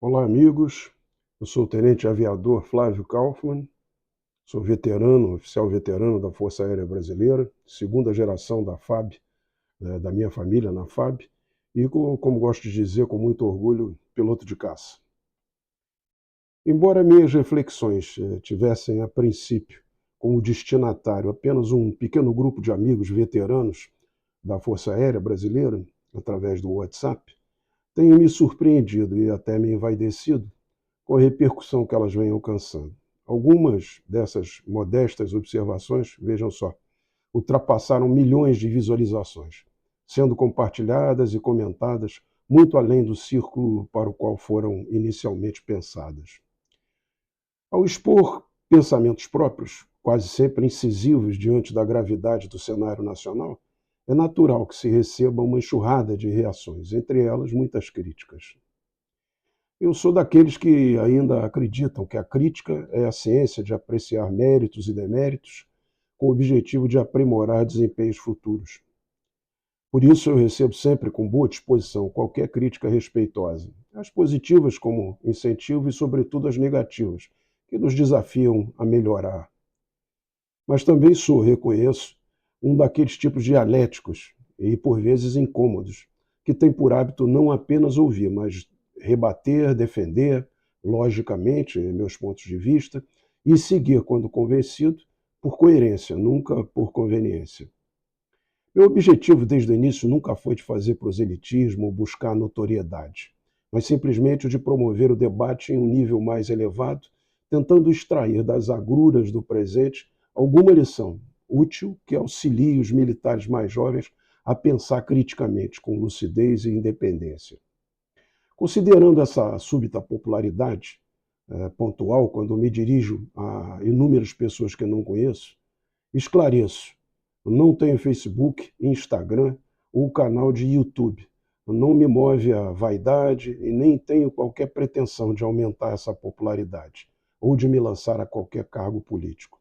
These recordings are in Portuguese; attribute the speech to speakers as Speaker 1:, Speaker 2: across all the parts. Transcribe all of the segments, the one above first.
Speaker 1: Olá, amigos. Eu sou o Tenente Aviador Flávio Kaufmann, sou veterano, oficial veterano da Força Aérea Brasileira, segunda geração da FAB, da minha família na FAB, e, como gosto de dizer com muito orgulho, piloto de caça. Embora minhas reflexões tivessem, a princípio, como destinatário apenas um pequeno grupo de amigos veteranos da Força Aérea Brasileira, através do WhatsApp, tenho me surpreendido e até me envaidecido com a repercussão que elas vêm alcançando. Algumas dessas modestas observações, vejam só, ultrapassaram milhões de visualizações, sendo compartilhadas e comentadas muito além do círculo para o qual foram inicialmente pensadas. Ao expor pensamentos próprios, quase sempre incisivos diante da gravidade do cenário nacional, é natural que se receba uma enxurrada de reações, entre elas muitas críticas. Eu sou daqueles que ainda acreditam que a crítica é a ciência de apreciar méritos e deméritos com o objetivo de aprimorar desempenhos futuros. Por isso eu recebo sempre com boa disposição qualquer crítica respeitosa, as positivas como incentivo e sobretudo as negativas, que nos desafiam a melhorar. Mas também reconheço, um daqueles tipos dialéticos e por vezes incômodos, que tem por hábito não apenas ouvir, mas rebater, defender, logicamente, meus pontos de vista, e seguir quando convencido, por coerência, nunca por conveniência. Meu objetivo desde o início nunca foi de fazer proselitismo ou buscar notoriedade, mas simplesmente o de promover o debate em um nível mais elevado, tentando extrair das agruras do presente alguma lição útil que auxilie os militares mais jovens a pensar criticamente, com lucidez e independência. Considerando essa súbita popularidade pontual, quando me dirijo a inúmeras pessoas que eu não conheço, esclareço: não tenho Facebook, Instagram ou canal de YouTube. Não me move a vaidade e nem tenho qualquer pretensão de aumentar essa popularidade ou de me lançar a qualquer cargo político.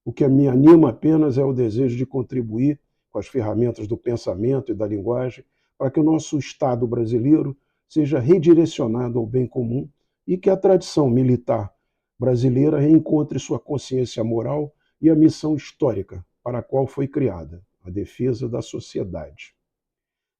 Speaker 1: O que me anima apenas é o desejo de contribuir com as ferramentas do pensamento e da linguagem para que o nosso Estado brasileiro seja redirecionado ao bem comum e que a tradição militar brasileira reencontre sua consciência moral e a missão histórica para a qual foi criada, a defesa da sociedade.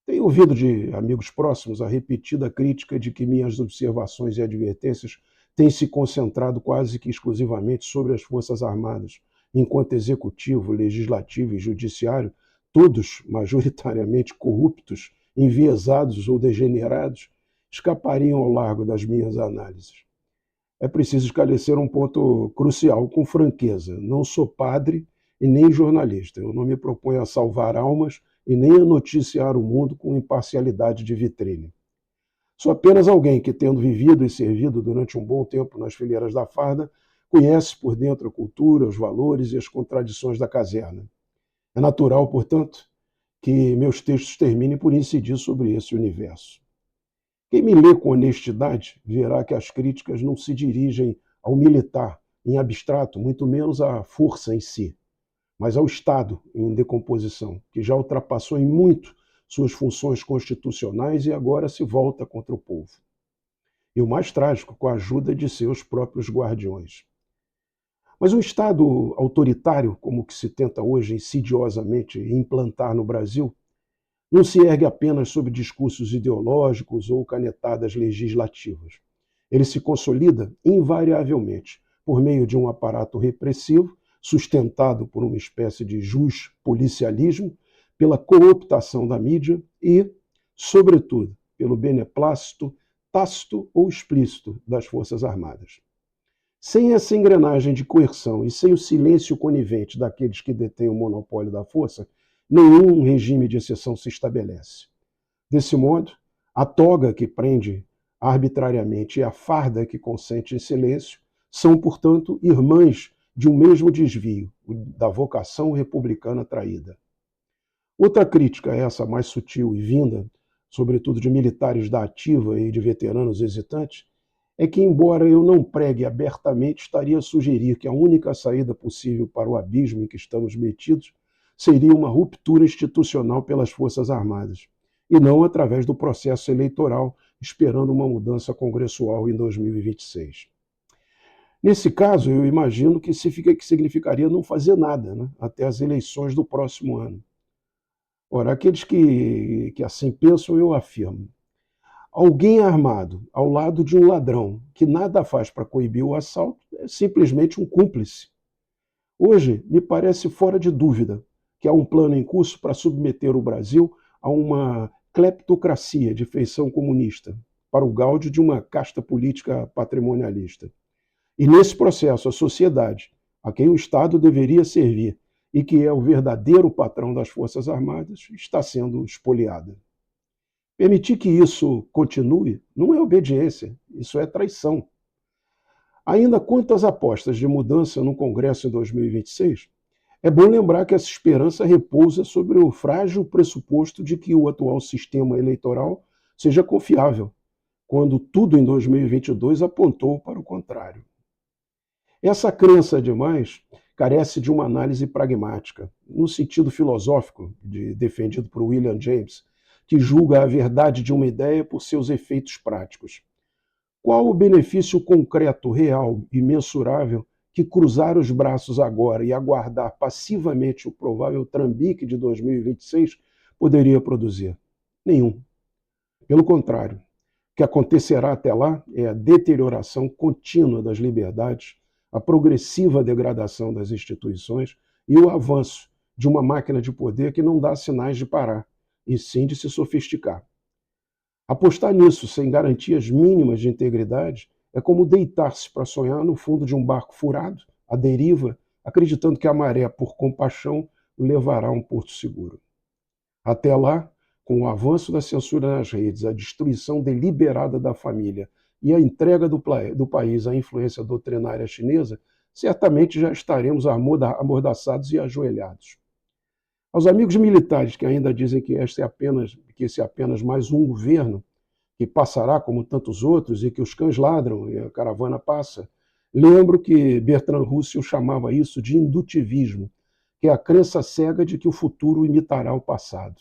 Speaker 1: Tenho ouvido de amigos próximos a repetida crítica de que minhas observações e advertências têm se concentrado quase que exclusivamente sobre as Forças Armadas, enquanto executivo, legislativo e judiciário, todos majoritariamente corruptos, enviesados ou degenerados, escapariam ao largo das minhas análises. É preciso esclarecer um ponto crucial com franqueza. Não sou padre e nem jornalista. Eu não me proponho a salvar almas e nem a noticiar o mundo com imparcialidade de vitrine. Sou apenas alguém que, tendo vivido e servido durante um bom tempo nas fileiras da farda, conhece por dentro a cultura, os valores e as contradições da caserna. É natural, portanto, que meus textos terminem por incidir sobre esse universo. Quem me lê com honestidade verá que as críticas não se dirigem ao militar em abstrato, muito menos à força em si, mas ao Estado em decomposição, que já ultrapassou em muito suas funções constitucionais e agora se volta contra o povo. E o mais trágico, com a ajuda de seus próprios guardiões. Mas um Estado autoritário, como o que se tenta hoje insidiosamente implantar no Brasil, não se ergue apenas sobre discursos ideológicos ou canetadas legislativas. Ele se consolida invariavelmente por meio de um aparato repressivo, sustentado por uma espécie de policialismo, pela cooptação da mídia e, sobretudo, pelo beneplácito tácito ou explícito das Forças Armadas. Sem essa engrenagem de coerção e sem o silêncio conivente daqueles que detêm o monopólio da força, nenhum regime de exceção se estabelece. Desse modo, a toga que prende arbitrariamente e a farda que consente em silêncio são, portanto, irmãs de um mesmo desvio, da vocação republicana traída. Outra crítica, essa mais sutil e vinda, sobretudo de militares da ativa e de veteranos hesitantes, é que, embora eu não pregue abertamente, estaria a sugerir que a única saída possível para o abismo em que estamos metidos seria uma ruptura institucional pelas Forças Armadas, e não através do processo eleitoral esperando uma mudança congressual em 2026. Nesse caso, eu imagino que significaria não fazer nada, né, até as eleições do próximo ano. Ora, aqueles que assim pensam, eu afirmo: alguém armado ao lado de um ladrão que nada faz para coibir o assalto é simplesmente um cúmplice. Hoje, me parece fora de dúvida que há um plano em curso para submeter o Brasil a uma cleptocracia de feição comunista, para o gáudio de uma casta política patrimonialista. E nesse processo, a sociedade, a quem o Estado deveria servir e que é o verdadeiro patrão das Forças Armadas, está sendo espoliada. Permitir que isso continue não é obediência, isso é traição. Ainda quanto às apostas de mudança no Congresso em 2026, é bom lembrar que essa esperança repousa sobre o frágil pressuposto de que o atual sistema eleitoral seja confiável, quando tudo em 2022 apontou para o contrário. Essa crença demais carece de uma análise pragmática, no sentido filosófico defendido por William James, que julga a verdade de uma ideia por seus efeitos práticos. Qual o benefício concreto, real e mensurável que cruzar os braços agora e aguardar passivamente o provável trambique de 2026 poderia produzir? Nenhum. Pelo contrário, o que acontecerá até lá é a deterioração contínua das liberdades, a progressiva degradação das instituições e o avanço de uma máquina de poder que não dá sinais de parar, e sim de se sofisticar. Apostar nisso sem garantias mínimas de integridade é como deitar-se para sonhar no fundo de um barco furado, à deriva, acreditando que a maré, por compaixão, o levará a um porto seguro. Até lá, com o avanço da censura nas redes, a destruição deliberada da família e a entrega do país à influência doutrinária chinesa, certamente já estaremos amordaçados e ajoelhados. Aos amigos militares que ainda dizem que esse é apenas mais um governo, que passará como tantos outros e que os cães ladram e a caravana passa, lembro que Bertrand Russell chamava isso de indutivismo, que é a crença cega de que o futuro imitará o passado.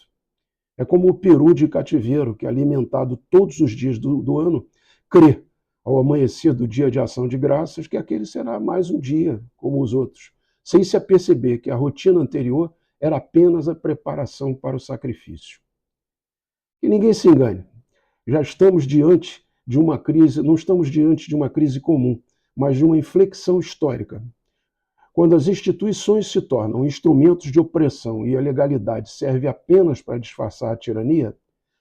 Speaker 1: É como o peru de cativeiro, que, alimentado todos os dias do ano, crê, ao amanhecer do dia de ação de graças, que aquele será mais um dia, como os outros, sem se aperceber que a rotina anterior era apenas a preparação para o sacrifício. E ninguém se engane, já estamos diante de uma crise, não estamos diante de uma crise comum, mas de uma inflexão histórica. Quando as instituições se tornam instrumentos de opressão e a legalidade serve apenas para disfarçar a tirania,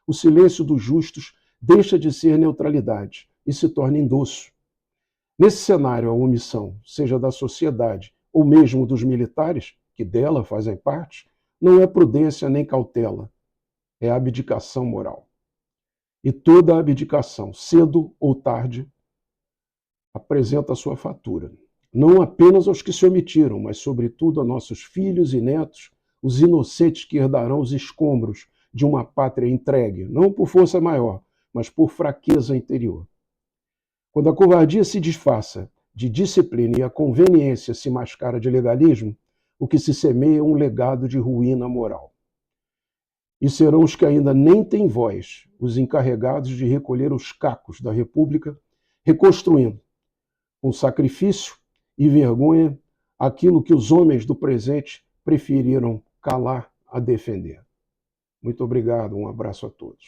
Speaker 1: o silêncio dos justos deixa de ser neutralidade e se torna endosso. Nesse cenário, a omissão, seja da sociedade ou mesmo dos militares, que dela fazem parte, não é prudência nem cautela, é abdicação moral. E toda abdicação, cedo ou tarde, apresenta a sua fatura. Não apenas aos que se omitiram, mas sobretudo a nossos filhos e netos, os inocentes que herdarão os escombros de uma pátria entregue, não por força maior, mas por fraqueza interior. Quando a covardia se disfarça de disciplina e a conveniência se mascara de legalismo, o que se semeia é um legado de ruína moral. E serão os que ainda nem têm voz, os encarregados de recolher os cacos da República, reconstruindo, com sacrifício e vergonha, aquilo que os homens do presente preferiram calar a defender. Muito obrigado, um abraço a todos.